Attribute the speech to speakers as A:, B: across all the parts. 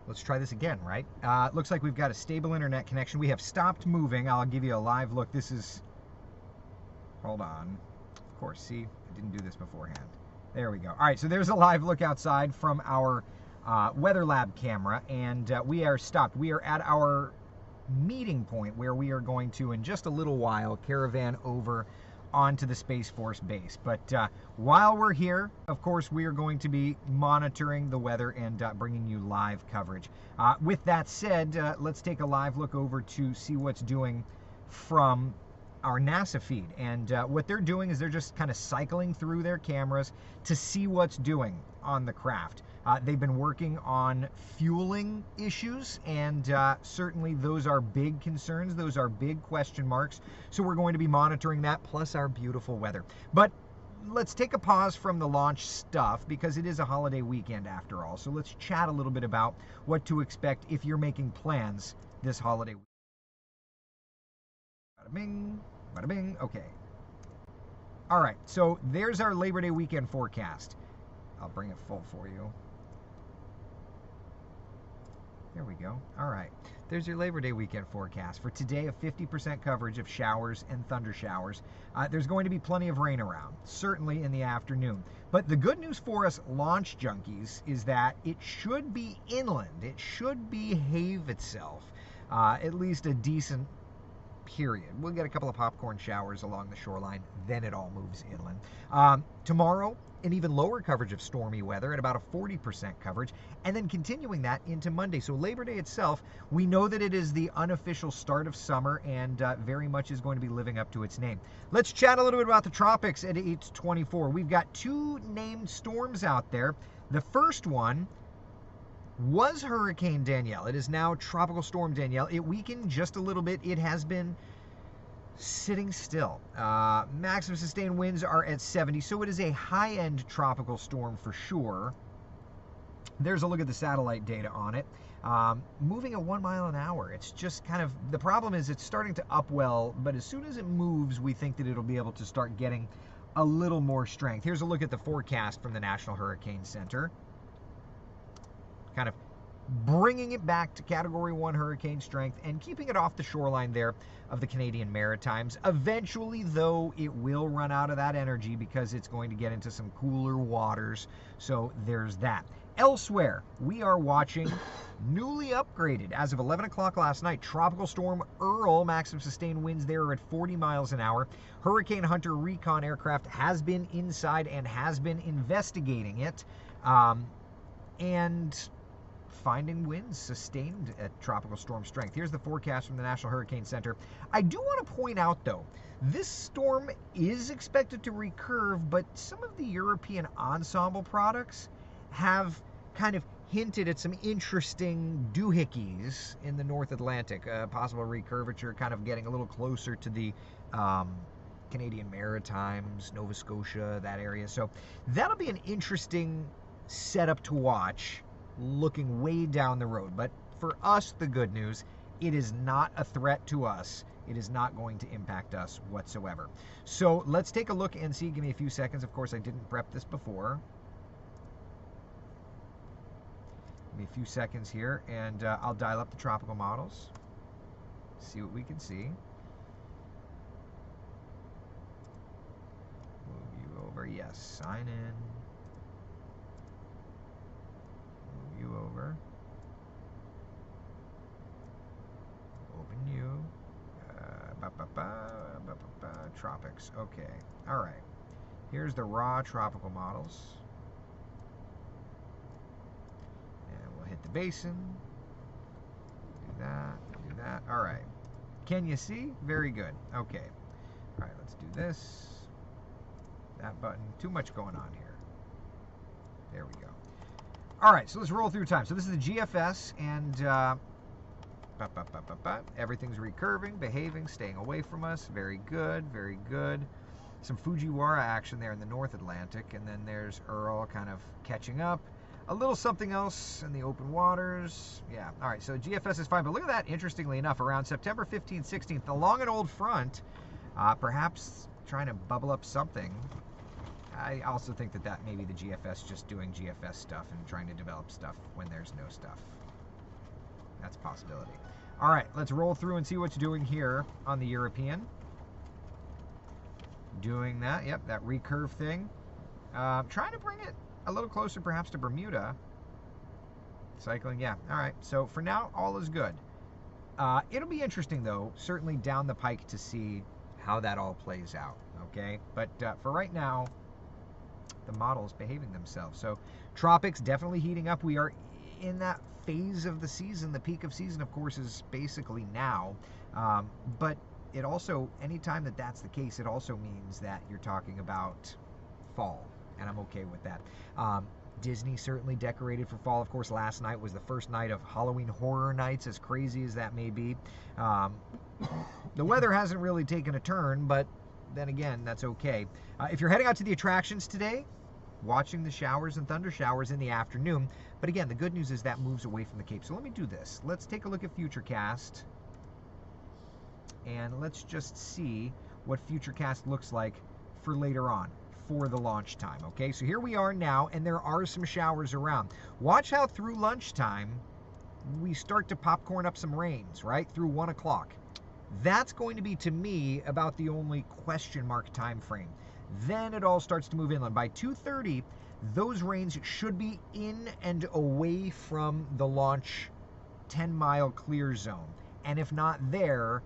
A: Let's try this again, right? Looks like we've got a stable internet connection. We have stopped moving. I'll give you a live look. This is... Hold on. Of course, see? I didn't do this beforehand. There we go. All right, so there's a live look outside from our Weather Lab camera, and we are stopped. We are at our meeting point where we are going to, in just a little while, caravan over onto the Space Force base. But while we're here, of course, we are going to be monitoring the weather and bringing you live coverage. With that said, let's take a live look over to see what's doing from our NASA feed. And what they're doing is they're just kind of cycling through their cameras to see what's doing on the craft. They've been working on fueling issues, and certainly those are big concerns. Those are big question marks. So we're going to be monitoring that, plus our beautiful weather. But let's take a pause from the launch stuff, because it is a holiday weekend after all. So let's chat a little bit about what to expect if you're making plans this holiday weekend. Bada bing, bada bing. Okay. All right, so there's our Labor Day weekend forecast. I'll bring it full for you. There we go. All right. There's your Labor Day weekend forecast. For today, a 50% coverage of showers and thunder showers. There's going to be plenty of rain around, certainly in the afternoon. But the good news for us launch junkies is that it should be inland. It should behave itself, at least a decent period. We'll get a couple of popcorn showers along the shoreline, then it all moves inland. Tomorrow, an even lower coverage of stormy weather at about a 40% coverage, and then continuing that into Monday. So Labor Day itself, we know that it is the unofficial start of summer, and very much is going to be living up to its name. Let's chat a little bit about the tropics at 8:24. We've got two named storms out there. The first one was Hurricane Danielle. It is now Tropical Storm Danielle. It weakened just a little bit. It has been sitting still. Maximum sustained winds are at 70, so it is a high-end tropical storm for sure. There's a look at the satellite data on it. Moving at 1 mile an hour. It's just kind of, the problem is it's starting to upwell, but as soon as it moves, we think that it'll be able to start getting a little more strength. Here's a look at the forecast from the National Hurricane Center. Kind of bringing it back to Category 1 hurricane strength and keeping it off the shoreline there of the Canadian Maritimes. Eventually, though, it will run out of that energy because it's going to get into some cooler waters. So there's that. Elsewhere, we are watching newly upgraded, as of 11 o'clock last night, Tropical Storm Earl. Maximum sustained winds there are at 40 miles an hour. Hurricane Hunter recon aircraft has been inside and has been investigating it. And finding winds sustained at tropical storm strength. Here's the forecast from the National Hurricane Center. I do want to point out, though, this storm is expected to recurve, but some of the European ensemble products have kind of hinted at some interesting doohickeys in the North Atlantic. Possible recurvature, kind of getting a little closer to the Canadian Maritimes, Nova Scotia, that area. So that'll be an interesting setup to watch, looking way down the road. But for us, the good news, it is not a threat to us. It is not going to impact us whatsoever. So let's take a look and see. Give me a few seconds. Of course, I didn't prep this before. Give me a few seconds here, and I'll dial up the tropical models, see what we can see. Move you over. Yes, sign in. You over. Open you. Tropics. Okay. All right. Here's the raw tropical models. And we'll hit the basin. Do that. Do that. All right. Can you see? Very good. Okay. All right. Let's do this. That button. Too much going on here. There we go. All right, so let's roll through time. So this is the GFS, and everything's recurving, behaving, staying away from us. Very good, very good. Some Fujiwara action there in the North Atlantic, and then there's Earl kind of catching up. A little something else in the open waters. Yeah, all right, so GFS is fine. But look at that, interestingly enough, around September 15th, 16th, along an old front, perhaps trying to bubble up something. I also think that maybe the GFS just doing GFS stuff and trying to develop stuff when there's no stuff. That's a possibility. All right, let's roll through and see what's doing here on the European. Doing that, yep, that recurve thing. Trying to bring it a little closer perhaps to Bermuda. Cycling, yeah. All right, so for now, all is good. It'll be interesting, though, certainly down the pike to see how that all plays out, okay? But for right now, the model's behaving themselves. So tropics definitely heating up. We are in that phase of the season. The peak of season, of course, is basically now. But it also, anytime that that's the case, it also means that you're talking about fall, and I'm okay with that. Disney certainly decorated for fall. Of course, last night was the first night of Halloween Horror Nights, as crazy as that may be. The weather hasn't really taken a turn, but then again, that's okay. If you're heading out to the attractions today, watching the showers and thunder showers in the afternoon. But again, the good news is that moves away from the Cape. So let me do this. Let's take a look at Futurecast, and let's just see what Futurecast looks like for later on, for the launch time. Okay, so here we are now, and there are some showers around. Watch how through lunchtime we start to popcorn up some rains, right? Through 1 o'clock. That's going to be, to me, about the only question mark time frame. Then it all starts to move inland. By 2:30, those rains should be in and away from the launch 10-mile clear zone. And if not there,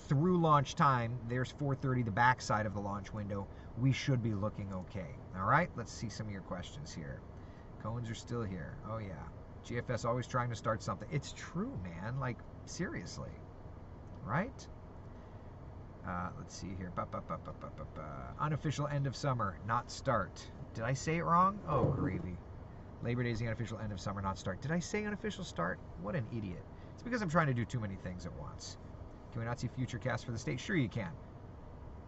A: through launch time, there's 4:30, the backside of the launch window. We should be looking okay. All right, let's see some of your questions here. Cones are still here. Oh, yeah. GFS always trying to start something. It's true, man. Like, seriously. Right? Let's see here. Unofficial end of summer, not start. Did I say it wrong? Oh, gravy. Labor Day is the unofficial end of summer, not start. Did I say unofficial start? What an idiot. It's because I'm trying to do too many things at once. Can we not see Futurecast for the state? Sure you can.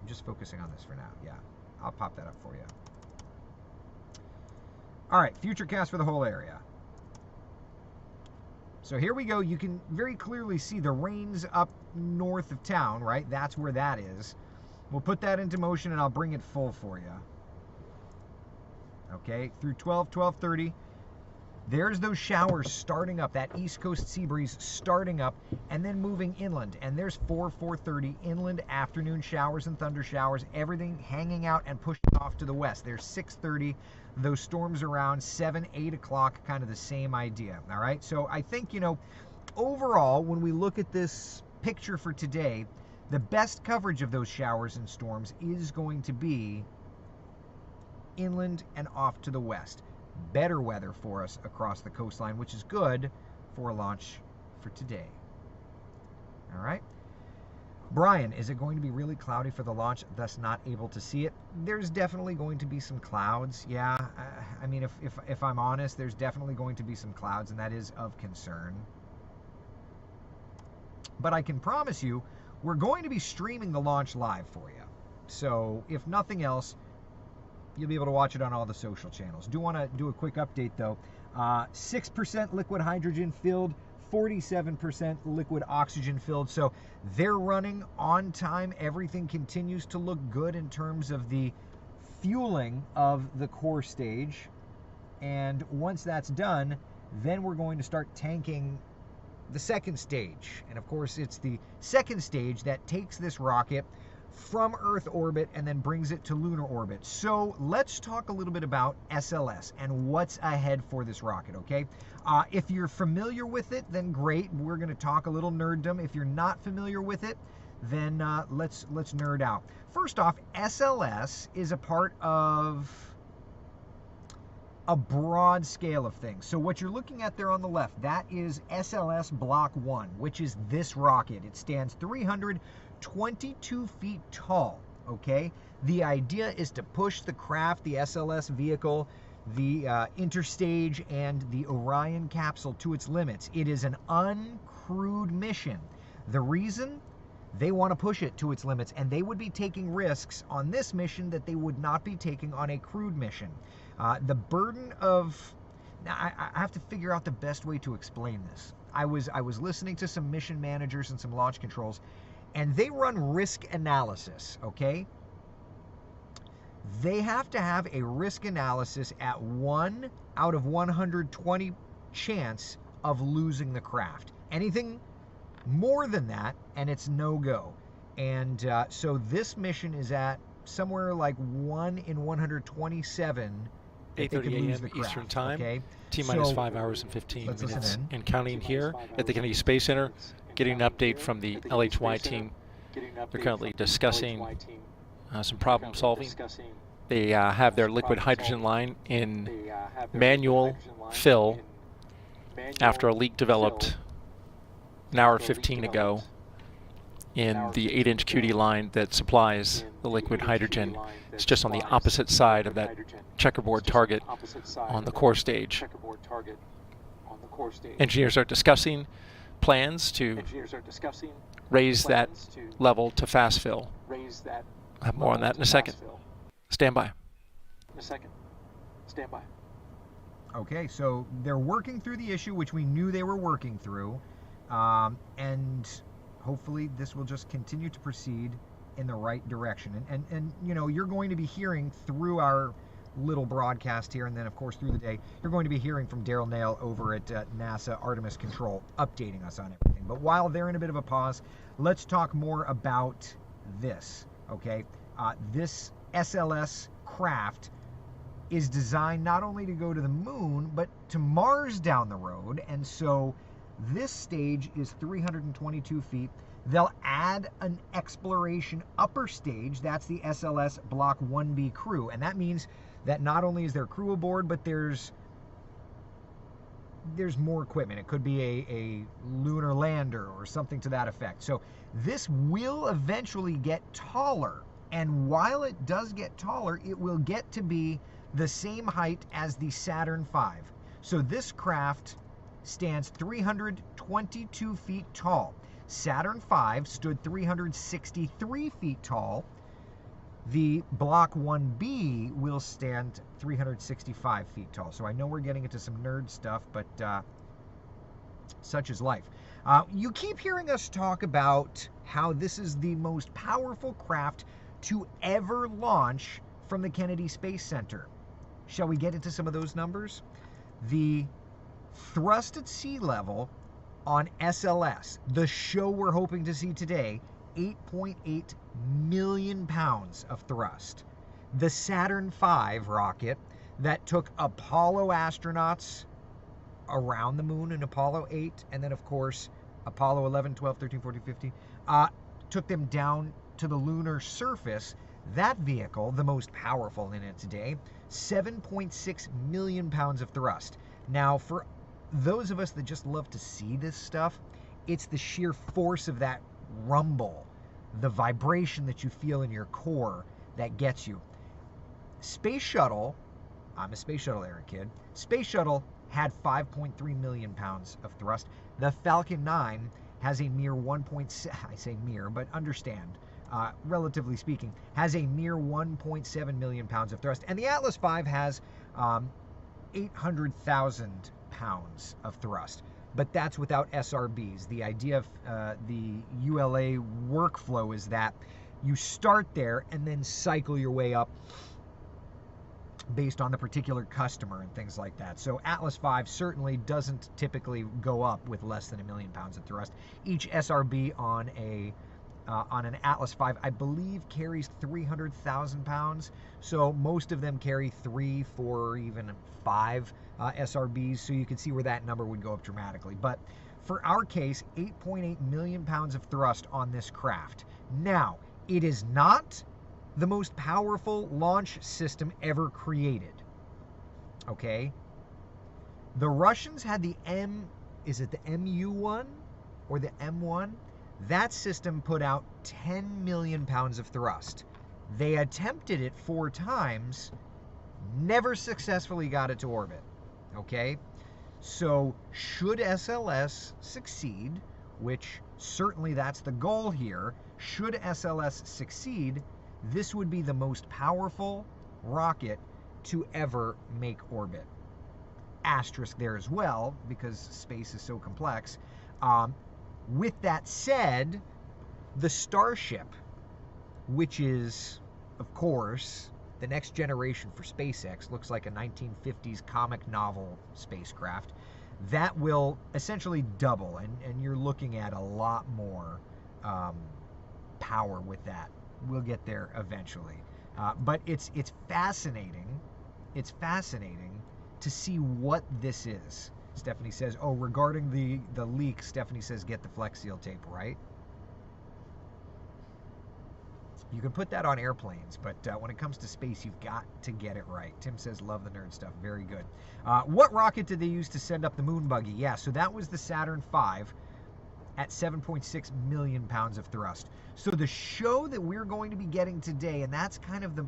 A: I'm just focusing on this for now. Yeah, I'll pop that up for you. All right, Futurecast for the whole area. So here we go. You can very clearly see the rains up north of town, right? That's where that is. We'll put that into motion, and I'll bring it full for you. Okay, through 12:30. There's those showers starting up, that east coast sea breeze starting up and then moving inland. And there's 4:30 inland afternoon showers and thunder showers, everything hanging out and pushing off to the west. There's 6:30, those storms around 7, 8 o'clock, kind of the same idea. All right, so I think, you know, overall, when we look at this picture for today, the best coverage of those showers and storms is going to be inland and off to the west. Better weather for us across the coastline, which is good for a launch for today. All right. Brian, is it going to be really cloudy for the launch, thus not able to see it? There's definitely going to be some clouds. Yeah, I mean, if I'm honest, there's definitely going to be some clouds, and that is of concern. But I can promise you, we're going to be streaming the launch live for you. So if nothing else, you'll be able to watch it on all the social channels. Do want to do a quick update, though. 6% liquid hydrogen filled, 47% liquid oxygen filled. So they're running on time. Everything continues to look good in terms of the fueling of the core stage. And once that's done, then we're going to start tanking the second stage. And of course, it's the second stage that takes this rocket from Earth orbit and then brings it to lunar orbit. So let's talk a little bit about SLS and what's ahead for this rocket, okay? If you're familiar with it, then great. We're going to talk a little nerddom. If you're not familiar with it, then let's nerd out. First off, SLS is a part of a broad scale of things. So what you're looking at there on the left, that is SLS Block 1, which is this rocket. It stands 322 feet tall, okay? The idea is to push the craft, the SLS vehicle, the interstage, and the Orion capsule to its limits. It is an uncrewed mission. The reason? They want to push it to its limits, and they would be taking risks on this mission that they would not be taking on a crewed mission. The burden of... Now, I have to figure out the best way to explain this. I was listening to some mission managers and some launch controls, and they run risk analysis, okay? They have to have a risk analysis at 1 out of 120 chance of losing the craft. Anything more than that, and it's no-go. And so this mission is at somewhere like 1 in 127 that they could lose the craft.
B: Eastern Time.
A: Okay?
B: T-minus
A: So,
B: 5 hours and 15
A: let's
B: minutes.
A: listen in.
B: And counting here at the Kennedy Space Center, getting an update from the LHY team. They're currently discussing some problem solving. They have their liquid hydrogen line in manual fill after a leak developed an hour 15 ago in the 8-inch QD line that supplies the liquid hydrogen. It's just on the opposite side of that checkerboard target on the core stage. Engineers are discussing plans to raise that level to fast fill. I'll have more on that in a second. Stand by.
A: Okay, so they're working through the issue, which we knew they were working through, and hopefully this will just continue to proceed in the right direction. And you know, you're going to be hearing through our little broadcast here, and then of course through the day, you're going to be hearing from Daryl Nail over at NASA Artemis Control, updating us on everything. But while they're in a bit of a pause, let's talk more about this, okay? This SLS craft is designed not only to go to the moon, but to Mars down the road. And so this stage is 322 feet. They'll add an exploration upper stage. That's the SLS Block 1B crew. And that means that not only is there crew aboard, but there's more equipment. It could be a lunar lander or something to that effect. So this will eventually get taller. And while it does get taller, it will get to be the same height as the Saturn V. So this craft stands 322 feet tall. Saturn V stood 363 feet tall. The Block 1B will stand 365 feet tall. So I know we're getting into some nerd stuff, but such is life. You keep hearing us talk about how this is the most powerful craft to ever launch from the Kennedy Space Center. Shall we get into some of those numbers? The thrust at sea level on SLS, the show we're hoping to see today, 8.8 million pounds of thrust. The Saturn V rocket that took Apollo astronauts around the moon in Apollo 8, and then of course Apollo 11, 12, 13, 14, 15, took them down to the lunar surface. That vehicle, the most powerful in its day, 7.6 million pounds of thrust. Now, for those of us that just love to see this stuff, it's the sheer force of that rumble, the vibration that you feel in your core that gets you. Space Shuttle, I'm a Space Shuttle era kid, Space Shuttle had 5.3 million pounds of thrust. The Falcon 9 has a mere 1.6, I say mere, but understand, relatively speaking, has a mere 1.7 million pounds of thrust. And the Atlas V has 800,000 pounds of thrust. But that's without SRBs. The idea of the ULA workflow is that you start there and then cycle your way up based on the particular customer and things like that. So Atlas V certainly doesn't typically go up with less than 1 million pounds of thrust. Each SRB on an Atlas V, I believe, carries 300,000 pounds. So most of them carry 3, 4, even 5 SRBs. So you can see where that number would go up dramatically. But for our case, 8.8 million pounds of thrust on this craft. Now, it is not the most powerful launch system ever created. Okay? The Russians had the is it the MU-1 or the M1? That system put out 10 million pounds of thrust. They attempted it 4 times, never successfully got it to orbit. Okay? So, should SLS succeed, which certainly that's the goal here, should SLS succeed, this would be the most powerful rocket to ever make orbit. Asterisk there as well, because space is so complex. With that said, the Starship, which is, of course, the next generation for SpaceX, looks like a 1950s comic novel spacecraft. that will essentially double, and you're looking at a lot more power with that. We'll get there eventually. But it's fascinating. It's fascinating to see what this is. Stephanie says, oh, regarding the leak, Stephanie says, get the Flex Seal tape, right? You can put that on airplanes, but when it comes to space, you've got to get it right. Tim says, love the nerd stuff. Very good. What rocket did they use to send up the moon buggy? Yeah, so that was the Saturn V at 7.6 million pounds of thrust. So the show that we're going to be getting today, and that's kind of the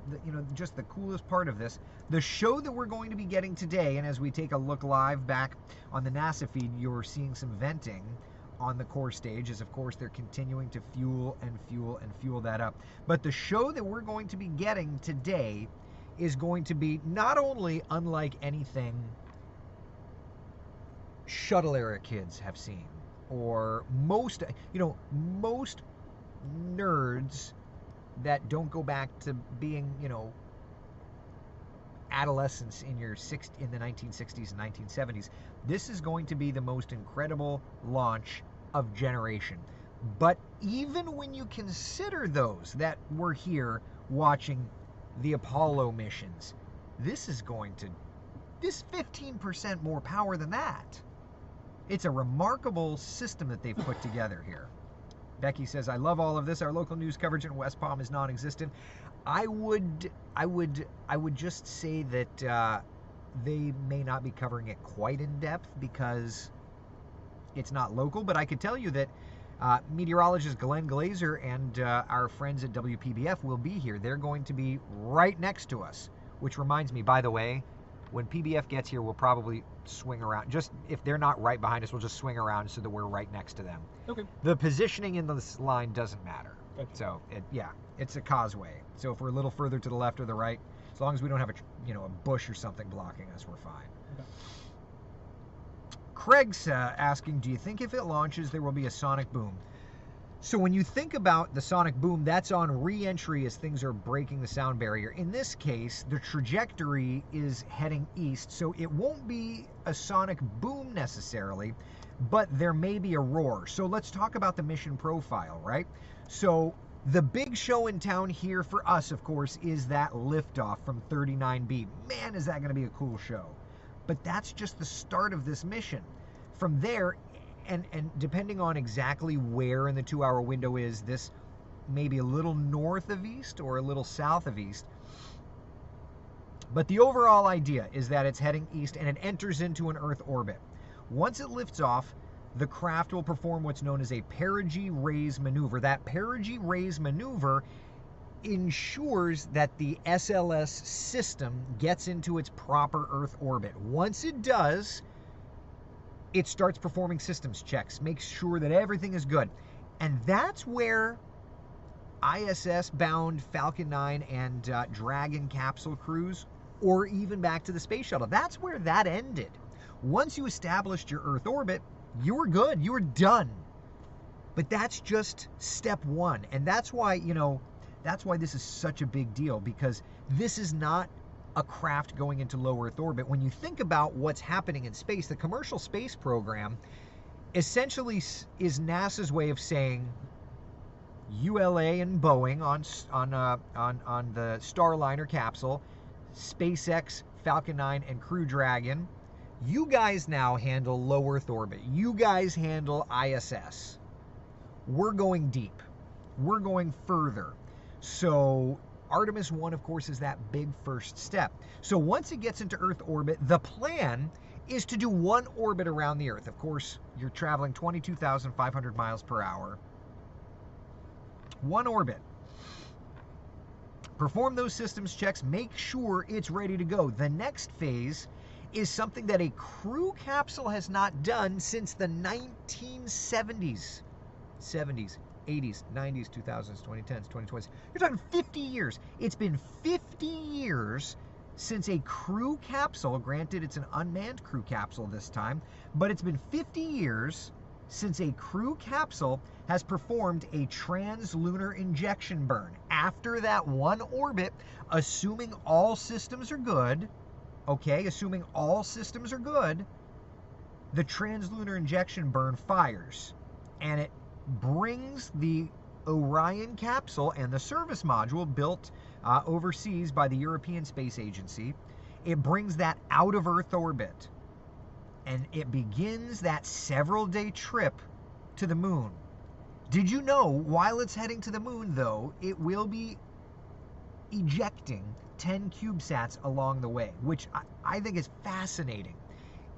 A: just the coolest part of this, the show that we're going to be getting today, and as we take a look live back on the NASA feed, you're seeing some venting on the core stage, as of course they're continuing to fuel and fuel and fuel that up. But the show that we're going to be getting today is going to be not only unlike anything shuttle era kids have seen, or most nerds that don't go back to being, adolescents in the 1960s and 1970s. This is going to be the most incredible launch of generation. But even when you consider those that were here watching the Apollo missions, this is 15% more power than that. It's a remarkable system that they've put together here. Becky says, I love all of this. Our local news coverage in West Palm is non-existent. I would just say that they may not be covering it quite in depth because it's not local, but I could tell you that meteorologist Glenn Glazer and our friends at WPBF will be here. They're going to be right next to us, which reminds me, by the way, when PBF gets here, we'll probably swing around. Just if they're not right behind us, we'll just swing around so that we're right next to them. Okay. The positioning in this line doesn't matter. Gotcha. So, it's a causeway. So if we're a little further to the left or the right, as long as we don't have a bush or something blocking us, we're fine. Okay. Craig's asking, do you think if it launches there will be a sonic boom? So when you think about the sonic boom, that's on re-entry as things are breaking the sound barrier. In this case, the trajectory is heading east, so it won't be a sonic boom necessarily, but there may be a roar. So let's talk about the mission profile, right? So the big show in town here for us, of course, is that liftoff from 39B. Man, is that going to be a cool show. But that's just the start of this mission. From there, and depending on exactly where in the 2-hour window is, this may be a little north of east or a little south of east. But the overall idea is that it's heading east and it enters into an Earth orbit. Once it lifts off, the craft will perform what's known as a perigee raise maneuver. That perigee raise maneuver ensures that the SLS system gets into its proper Earth orbit. Once it does, it starts performing systems checks, makes sure that everything is good. And that's where ISS-bound Falcon 9 and Dragon capsule crews, or even back to the space shuttle, that's where that ended. Once you established your Earth orbit, you were good, you were done. But that's just step one. And that's why, that's why this is such a big deal, because this is not a craft going into low Earth orbit. When you think about what's happening in space, the commercial space program essentially is NASA's way of saying, ULA and Boeing on the Starliner capsule, SpaceX, Falcon 9, and Crew Dragon, you guys now handle low Earth orbit. You guys handle ISS. We're going deep. We're going further. So Artemis 1, of course, is that big first step. So once it gets into Earth orbit, the plan is to do one orbit around the Earth. Of course, you're traveling 22,500 miles per hour. One orbit. Perform those systems checks. Make sure it's ready to go. The next phase is something that a crew capsule has not done since the 1970s. 70s. 80s, 90s, 2000s, 2010s, 2020s. You're talking 50 years. It's been 50 years since a crew capsule, granted it's an unmanned crew capsule this time, but it's been 50 years since a crew capsule has performed a translunar injection burn. After that one orbit, assuming all systems are good, okay, assuming all systems are good, the translunar injection burn fires, and it brings the Orion capsule and the service module built overseas by the European Space Agency. It brings that out of Earth orbit, and it begins that several-day trip to the moon. Did you know, while it's heading to the moon, though, it will be ejecting 10 CubeSats along the way, which I think is fascinating.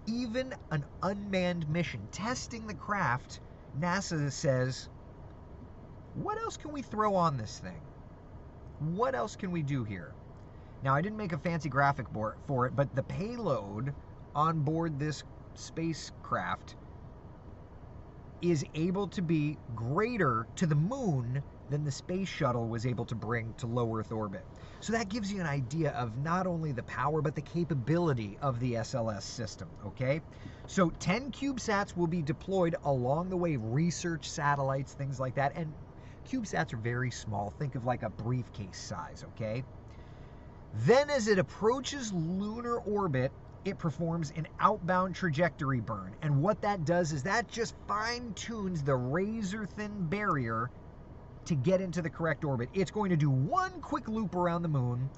A: Even an unmanned mission testing the craft, NASA says, what else can we throw on this thing? What else can we do here? Now, I didn't make a fancy graphic board for it, but the payload on board this spacecraft is able to be greater to the moon than the space shuttle was able to bring to low Earth orbit. So that gives you an idea of not only the power, but the capability of the SLS system, okay? So 10 CubeSats will be deployed along the way, research satellites, things like that. And CubeSats are very small. Think of like a briefcase size, okay? Then as it approaches lunar orbit, it performs an outbound trajectory burn. And what that does is that just fine-tunes the razor-thin barrier to get into the correct orbit. It's going to do one quick loop around the moon,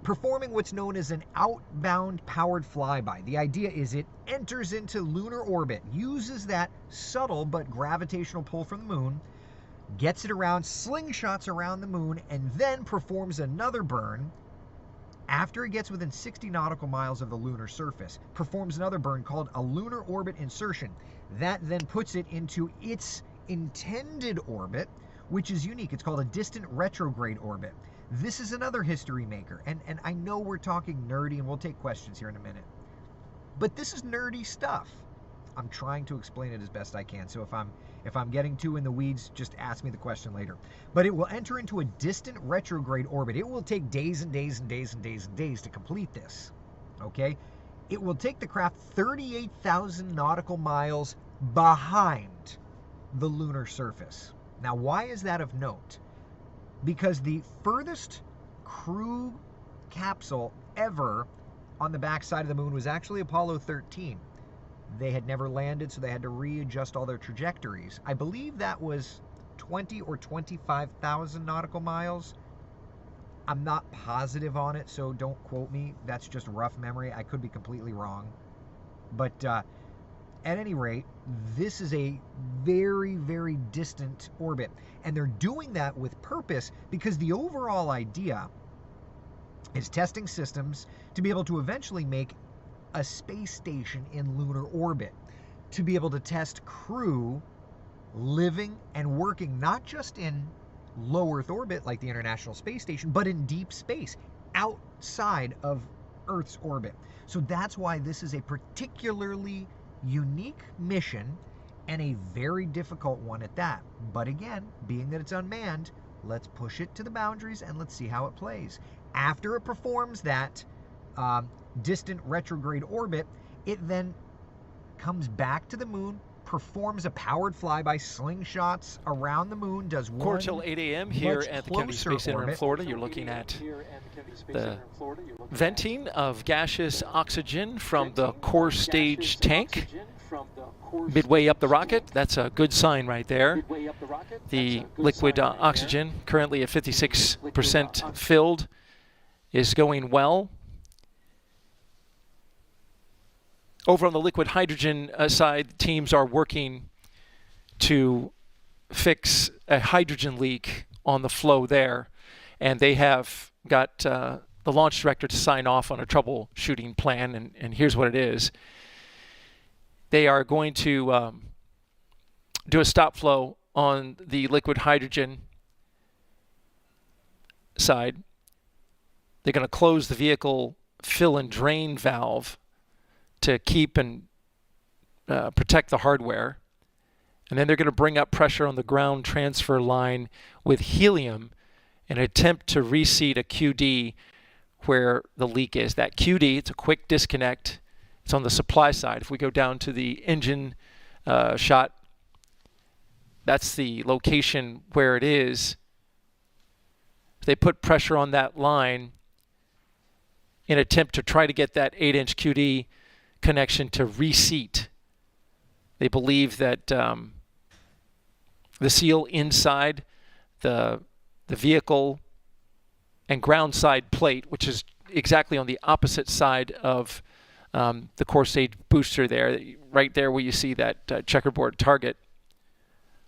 A: performing what's known as an outbound powered flyby. The idea is it enters into lunar orbit, uses that subtle but gravitational pull from the moon, gets it around, slingshots around the moon, and then performs another burn. After it gets within 60 nautical miles of the lunar surface, performs another burn called a lunar orbit insertion. That then puts it into its intended orbit, which is unique. It's called a distant retrograde orbit. This is another history maker. And I know we're talking nerdy, and we'll take questions here in a minute. But this is nerdy stuff. I'm trying to explain it as best I can. So if I'm getting too in the weeds, just ask me the question later. But it will enter into a distant retrograde orbit. It will take days and days and days and days and days to complete this. Okay? It will take the craft 38,000 nautical miles behind the lunar surface. Now, why is that of note? Because the furthest crew capsule ever on the backside of the moon was actually Apollo 13. They had never landed, so they had to readjust all their trajectories. I believe that was 20 or 25,000 nautical miles. I'm not positive on it, so don't quote me. That's just rough memory. I could be completely wrong. But at any rate, this is a very, very distant orbit. And they're doing that with purpose because the overall idea is testing systems to be able to eventually make a space station in lunar orbit, to be able to test crew living and working not just in low Earth orbit like the International Space Station, but in deep space outside of Earth's orbit. So that's why this is a particularly unique mission and a very difficult one at that. But again, being that it's unmanned, let's push it to the boundaries and let's see how it plays. After it performs that distant retrograde orbit, it then comes back to the moon, performs a powered flyby, slingshots around the moon, does one
B: Quarter till 8 a.m. here at the Kennedy Space Center in Florida. You're looking at the venting of gaseous oxygen from the core stage tank midway up the rocket. That's a good sign right there. The liquid oxygen, currently at 56% filled, is going well. Over on the liquid hydrogen side, teams are working to fix a hydrogen leak on the flow there, and they have got the launch director to sign off on a troubleshooting plan, and here's what it is. They are going to do a stop flow on the liquid hydrogen side. They're going to close the vehicle fill and drain valve to keep and protect the hardware. And then they're going to bring up pressure on the ground transfer line with helium in an attempt to reseat a QD where the leak is. That QD, it's a quick disconnect. It's on the supply side. If we go down to the engine shot, that's the location where it is. They put pressure on that line in an attempt to try to get that 8-inch QD connection to reseat They believe that the seal inside the vehicle and ground side plate, which is exactly on the opposite side of the core stage booster there, right there where you see that checkerboard target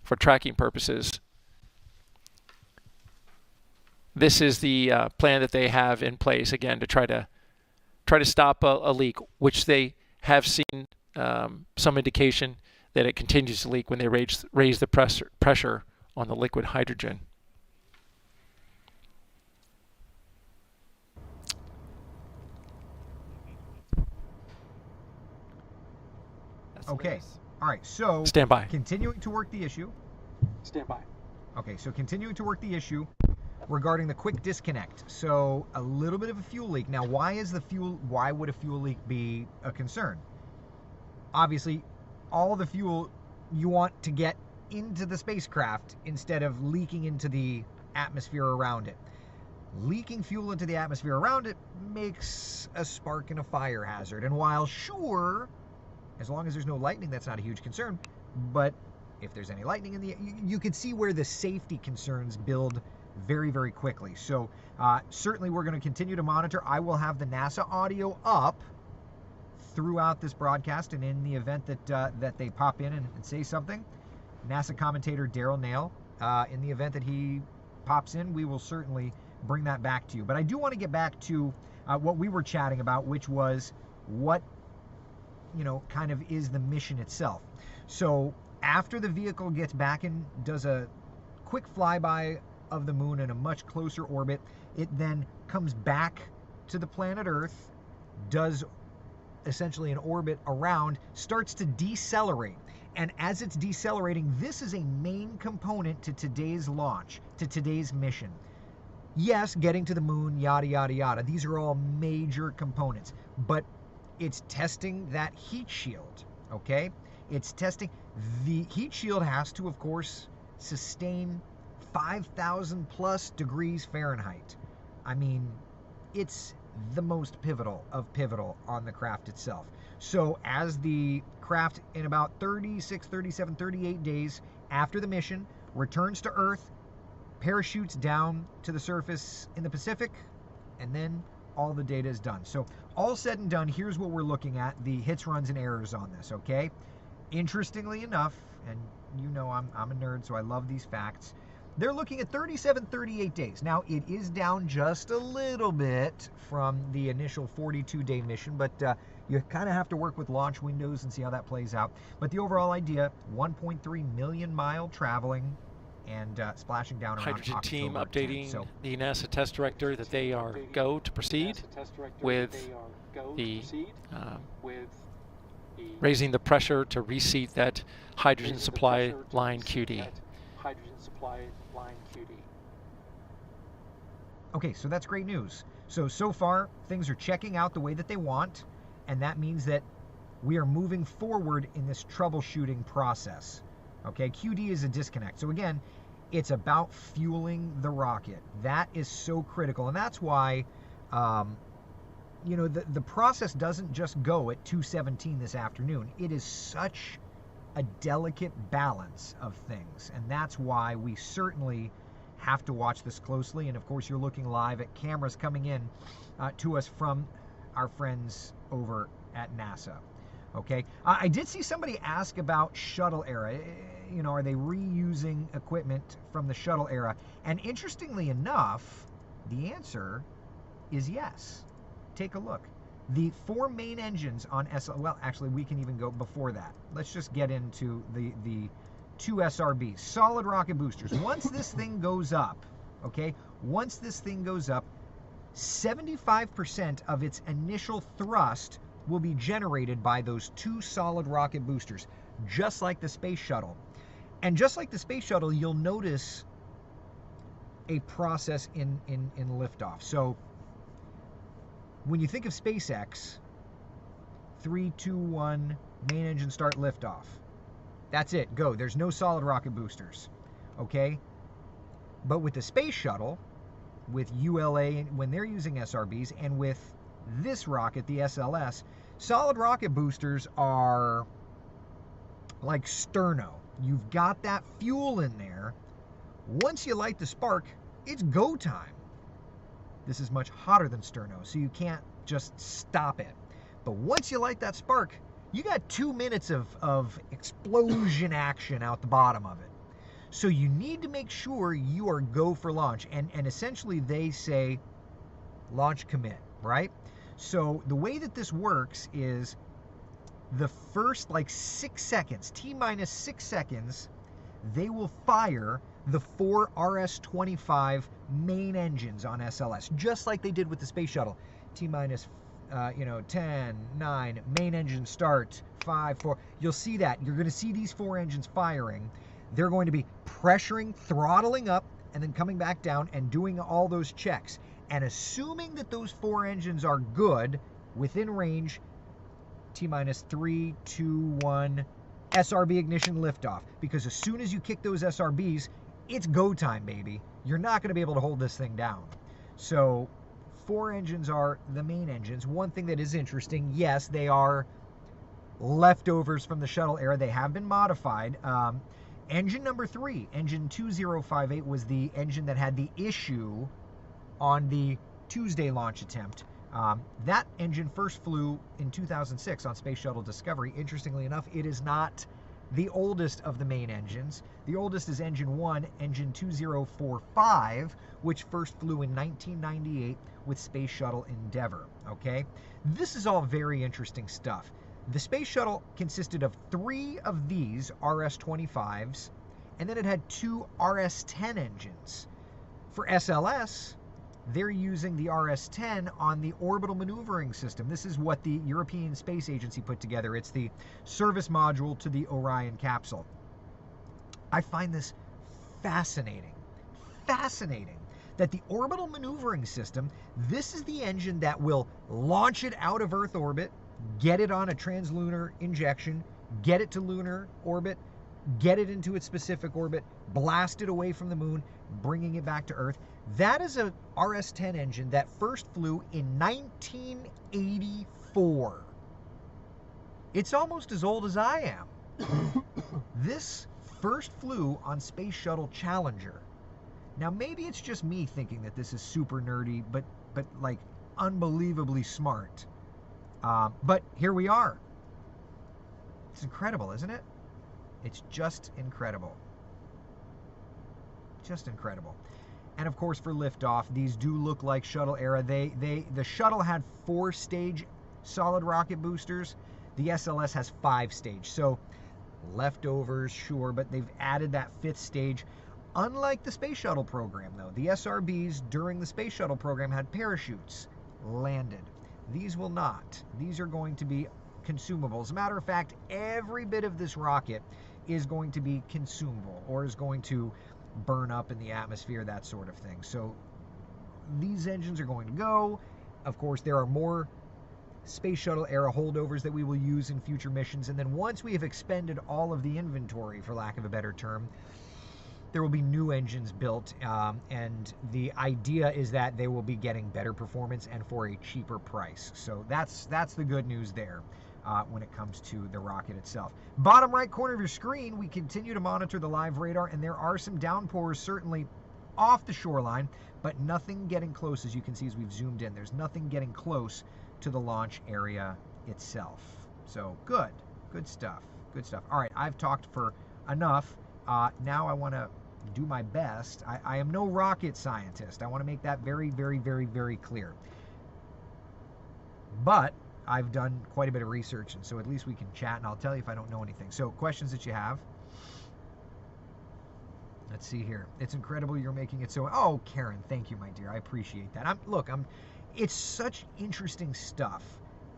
B: for tracking purposes. This is the plan that they have in place, again, to try to stop a leak, which they have seen some indication that it continues to leak when they raise the pressure on the liquid hydrogen.
A: Okay. All right. So
B: stand by.
A: Continuing to work the issue.
C: Stand by.
A: Okay. So continuing to work the issue regarding the quick disconnect. So a little bit of a fuel leak. Now, why would a fuel leak be a concern? Obviously, all the fuel you want to get into the spacecraft instead of leaking into the atmosphere around it. Leaking fuel into the atmosphere around it makes a spark and a fire hazard. And while sure, as long as there's no lightning, that's not a huge concern. But if there's any lightning in you could see where the safety concerns build very, very quickly. So certainly we're going to continue to monitor. I will have the NASA audio up throughout this broadcast, and in the event that they pop in and say something, NASA commentator Daryl Nail, in the event that he pops in, we will certainly bring that back to you. But I do want to get back to what we were chatting about, which was what kind of is the mission itself. So after the vehicle gets back and does a quick flyby of the moon in a much closer orbit, it then comes back to the planet Earth, does essentially an orbit around, starts to decelerate. And as it's decelerating, this is a main component to today's launch, to today's mission. Yes, getting to the moon, yada, yada, yada. These are all major components. But it's testing that heat shield, okay? It's testing. The heat shield has to, of course, sustain 5,000 plus degrees Fahrenheit. I mean, it's the most pivotal of pivotal on the craft itself. So as the craft in about 36, 37, 38 days after the mission returns to Earth, parachutes down to the surface in the Pacific, and then all the data is done. So all said and done, here's what we're looking at, the hits, runs, and errors on this, okay? Interestingly enough, and I'm a nerd, so I love these facts, they're looking at 37, 38 days. Now, it is down just a little bit from the initial 42-day mission, but you kind of have to work with launch windows and see how that plays out. But the overall idea, 1.3 million mile traveling and splashing down around
B: Hydrogen
A: October
B: team
A: 10th.
B: updating
A: So,
B: the NASA test director that they are go to proceed with the raising the pressure to reseat that hydrogen supply line QD.
A: okay, so that's great news. So far, things are checking out the way that they want, and that means that we are moving forward in this troubleshooting process. Okay, QD is a disconnect. So again, it's about fueling the rocket. That is so critical, and that's why, the process doesn't just go at 2:17 this afternoon. It is such a delicate balance of things, and that's why we certainly have to watch this closely. And of course, you're looking live at cameras coming in to us from our friends over at NASA. Okay, I did see somebody ask about shuttle era. Are they reusing equipment from the shuttle era? And interestingly enough, the answer is yes. Take a look. The 4 main engines on well, actually, we can even go before that. Let's just get into the 2 SRBs, solid rocket boosters. Once this thing goes up, okay, 75% of its initial thrust will be generated by those 2 solid rocket boosters, just like the space shuttle. And just like the space shuttle, you'll notice a process in liftoff. So when you think of SpaceX, 3, 2, 1, main engine start liftoff. That's it, go. There's no solid rocket boosters, okay? But with the space shuttle, with ULA, when they're using SRBs, and with this rocket, the SLS, solid rocket boosters are like sterno. You've got that fuel in there. Once you light the spark, it's go time. This is much hotter than sterno, so you can't just stop it. But once you light that spark, you got 2 minutes of explosion action out the bottom of it. So you need to make sure you are go for launch. And essentially they say launch commit, right? So the way that this works is the first like 6 seconds, T-minus 6 seconds, they will fire the 4 RS-25 main engines on SLS, just like they did with the space shuttle. T-minus 10, 9, main engine start, 5, 4. You'll see that. You're going to see these 4 engines firing. They're going to be pressuring, throttling up, and then coming back down and doing all those checks. And assuming that those 4 engines are good, within range, T-minus 3, 2, 1, SRB ignition liftoff. Because as soon as you kick those SRBs, it's go time, baby. You're not going to be able to hold this thing down. So 4 engines are the main engines. One thing that is interesting, yes, they are leftovers from the shuttle era. They have been modified. Engine number 3, engine 2058, was the engine that had the issue on the Tuesday launch attempt. That engine first flew in 2006 on Space Shuttle Discovery. Interestingly enough, it is not the oldest of the main engines. The oldest is engine 1, engine 2045, which first flew in 1998 with Space Shuttle Endeavour, okay? This is all very interesting stuff. The Space Shuttle consisted of 3 of these RS-25s, and then it had 2 RS-10 engines. For SLS, they're using the RS-10 on the orbital maneuvering system. This is what the European Space Agency put together. It's the service module to the Orion capsule. I find this fascinating. Fascinating that the orbital maneuvering system, this is the engine that will launch it out of Earth orbit, get it on a translunar injection, get it to lunar orbit, get it into its specific orbit, blast it away from the moon, bringing it back to Earth. That is a RS-10 engine that first flew in 1984. It's almost as old as I am. This first flew on Space Shuttle Challenger. Now maybe it's just me thinking that this is super nerdy, but like unbelievably smart. But here we are. It's incredible, isn't it? It's just incredible. Just incredible. And of course, for liftoff, these do look like shuttle era. The shuttle had 4-stage solid rocket boosters. The SLS has 5-stage. So leftovers, sure, but they've added that 5th stage. Unlike the Space Shuttle program, though, the SRBs during the Space Shuttle program had parachutes landed. These will not. These are going to be consumable. As a matter of fact, every bit of this rocket is going to be consumable, or is going to burn up in the atmosphere, that sort of thing. So these engines are going to go. Of course, there are more Space Shuttle era holdovers that we will use in future missions, and then once we have expended all of the inventory, for lack of a better term, there will be new engines built, and the idea is that they will be getting better performance and for a cheaper price. So that's the good news there when it comes to the rocket itself. Bottom right corner of your screen, we continue to monitor the live radar, and there are some downpours certainly off the shoreline, but nothing getting close. As you can see as we've zoomed in, there's nothing getting close to the launch area itself. So good stuff, good stuff. All right, I've talked for enough. Now I want to do my best. I am no rocket scientist. I want to make that very, very, very, very clear. But I've done quite a bit of research, and so at least we can chat, and I'll tell you if I don't know anything. So questions that you have. Let's see here. It's incredible you're making it so... Oh, Karen, thank you, my dear. I appreciate that. It's such interesting stuff,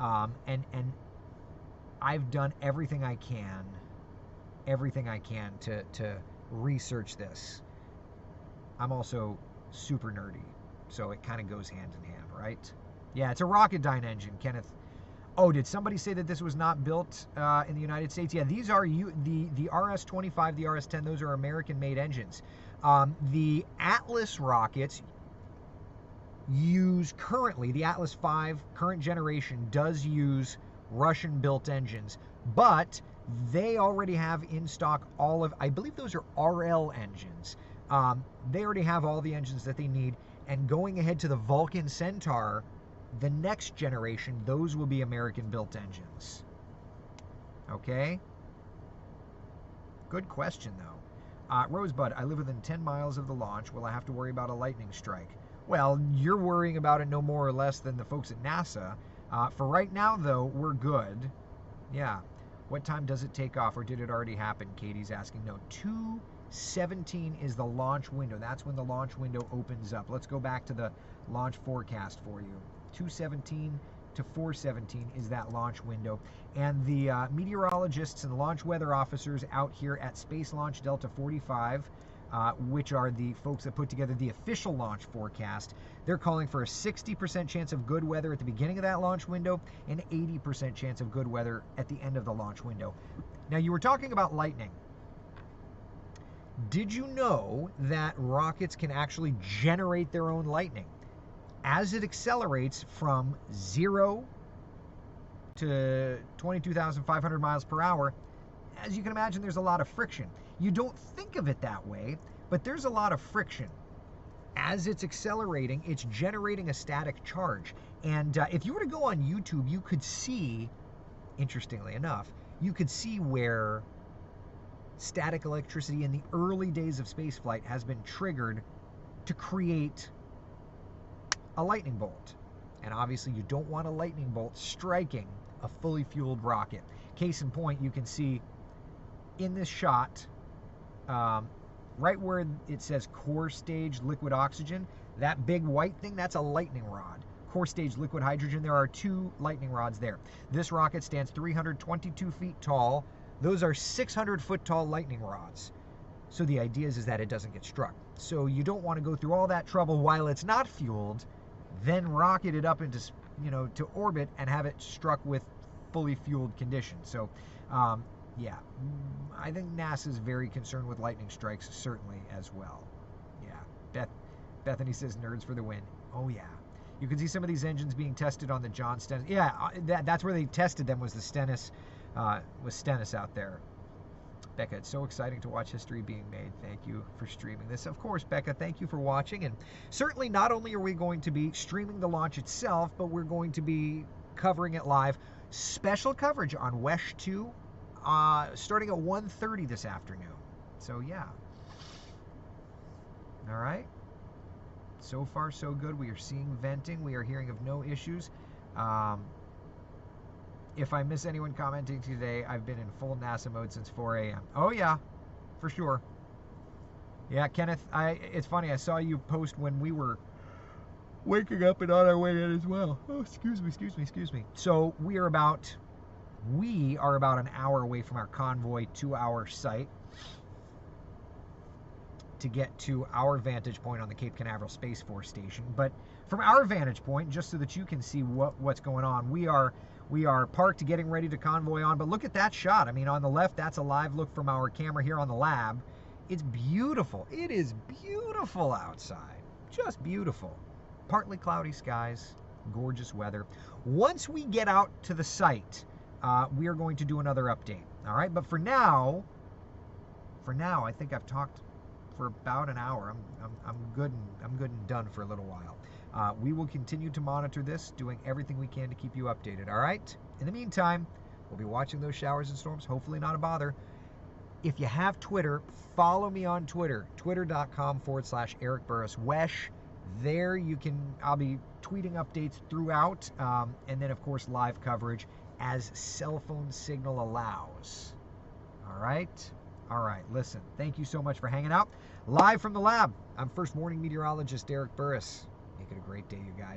A: and I've done everything I can to research this. I'm also super nerdy, so it kind of goes hand in hand, right? Yeah, it's a Rocketdyne engine, Kenneth. Oh, did somebody say that this was not built in the United States? Yeah, these are the RS-25, the RS-10. Those are American-made engines. The Atlas rockets use currently, the Atlas V current generation does use Russian-built engines, but They already have in stock all of, I believe those are RL engines. They already have all the engines that they need. And going ahead to the Vulcan Centaur, the next generation, those will be American-built engines. Okay? Good question, though. Rosebud, I live within 10 miles of the launch. Will I have to worry about a lightning strike? Well, you're worrying about it no more or less than the folks at NASA. For right now, though, we're good. Yeah. What time does it take off, or did it already happen? Katie's asking. No, 2:17 is the launch window. That's when the launch window opens up. Let's go back to the launch forecast for you. 2:17 to 4:17 is that launch window. And the meteorologists and launch weather officers out here at Space Launch Delta 45, which are the folks that put together the official launch forecast, they're calling for a 60% chance of good weather at the beginning of that launch window and 80% chance of good weather at the end of the launch window. Now, you were talking about lightning. Did you know that rockets can actually generate their own lightning? As it accelerates from 0 to 22,500 miles per hour, as you can imagine, there's a lot of friction. You don't think of it that way, but there's a lot of friction. As it's accelerating, it's generating a static charge. And if you were to go on YouTube, you could see, interestingly enough, you could see where static electricity in the early days of spaceflight has been triggered to create a lightning bolt. And obviously you don't want a lightning bolt striking a fully fueled rocket. Case in point, you can see in this shot, right where it says core stage liquid oxygen, that big white thing, that's a lightning rod. Core stage liquid hydrogen, there are 2 lightning rods there. This rocket stands 322 feet tall. Those are 600-foot tall lightning rods. So the idea is that it doesn't get struck. So you don't want to go through all that trouble while it's not fueled, then rocket it up into, to orbit and have it struck with fully fueled conditions. So, yeah, I think NASA's very concerned with lightning strikes, certainly as well. Yeah, Bethany says nerds for the win. Oh yeah, you can see some of these engines being tested on the John Stennis. Yeah, that's where they tested them, was the Stennis. Was Stennis out there. Becca, it's so exciting to watch history being made. Thank you for streaming this. Of course, Becca, thank you for watching. And certainly not only are we going to be streaming the launch itself, but we're going to be covering it live. Special coverage on WESH 2 starting at 1:30 this afternoon. So yeah. All right. So far, so good. We are seeing venting. We are hearing of no issues. If I miss anyone commenting today, I've been in full NASA mode since 4 a.m. Oh yeah, for sure. Yeah, Kenneth, it's funny, I saw you post when we were waking up and on our way in as well. Oh, excuse me. So we are about an hour away from our convoy to our site to get to our vantage point on the Cape Canaveral Space Force Station. But from our vantage point, just so that you can see what's going on, we are parked getting ready to convoy on. But look at that shot. I mean, on the left, that's a live look from our camera here on the lab. It's beautiful. It is beautiful outside. Just beautiful. Partly cloudy skies, gorgeous weather. Once we get out to the site, we are going to do another update. All right, but for now, I think I've talked for about an hour. I'm good and done for a little while. We will continue to monitor this, doing everything we can to keep you updated, all right? In the meantime, we'll be watching those showers and storms, hopefully not a bother. If you have Twitter, follow me on Twitter, twitter.com/Eric Burris Wesh. There I'll be tweeting updates throughout, and then of course live coverage as cell phone signal allows. All right? All right, listen, thank you so much for hanging out. Live from the lab, I'm First Morning Meteorologist Eric Burris. Make it a great day, you guys.